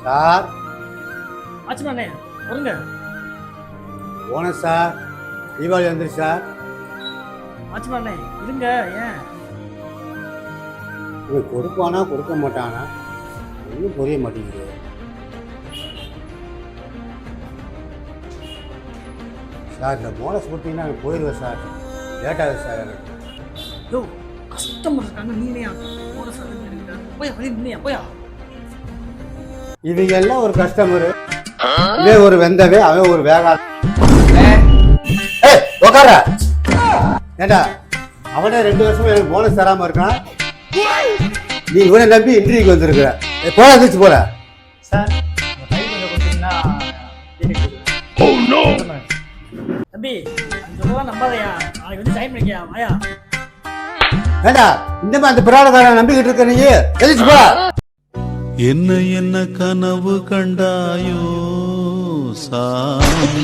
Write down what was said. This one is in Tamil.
சார் ஆச்சுமாண்ணே வருங்க. போனேன் சார். தீபாவளி வந்துருச்சு சார். ஆச்சுமாண்ணே இருங்க. ஏன் இவன் கொடுப்பானா கொடுக்க மாட்டானா ஒன்றும் புரிய மாட்டேங்குது. சார் இந்த போனஸ் கொடுத்தீங்கன்னா எனக்கு போயிடுவேன் சார். லேட் ஆகுது சார் எனக்கு. யோ கஸ்டமர் இருக்காங்க, நீனே போட சார் போயா நீயா போயா. இவங்க எல்லாம் ஒரு கஸ்டமரு, இவன் ஒரு வெந்தவே, அவன் ஒரு வேகா. உக்கார ஏண்டா, அவனே 2 வருஷமா எனக்கு போனஸ் தராம இருக்கான். நீ இவனை நம்பி இன்டர்வியூக்கு வந்திருக்கிற. போல அதிர்ச்சி போல சார். தம்பி சொல்லுவா நம்பாதையா, நாளைக்கு வந்து சைன் பண்ணிக்கியா வாயா. ஏண்டா இந்த மாதிரி அந்த பிராடக்காரன் நம்பிக்கிட்டு இருக்க, நீ எதிர்த்து போல. என்ன என்ன கனவு கண்டாயோ சாமி.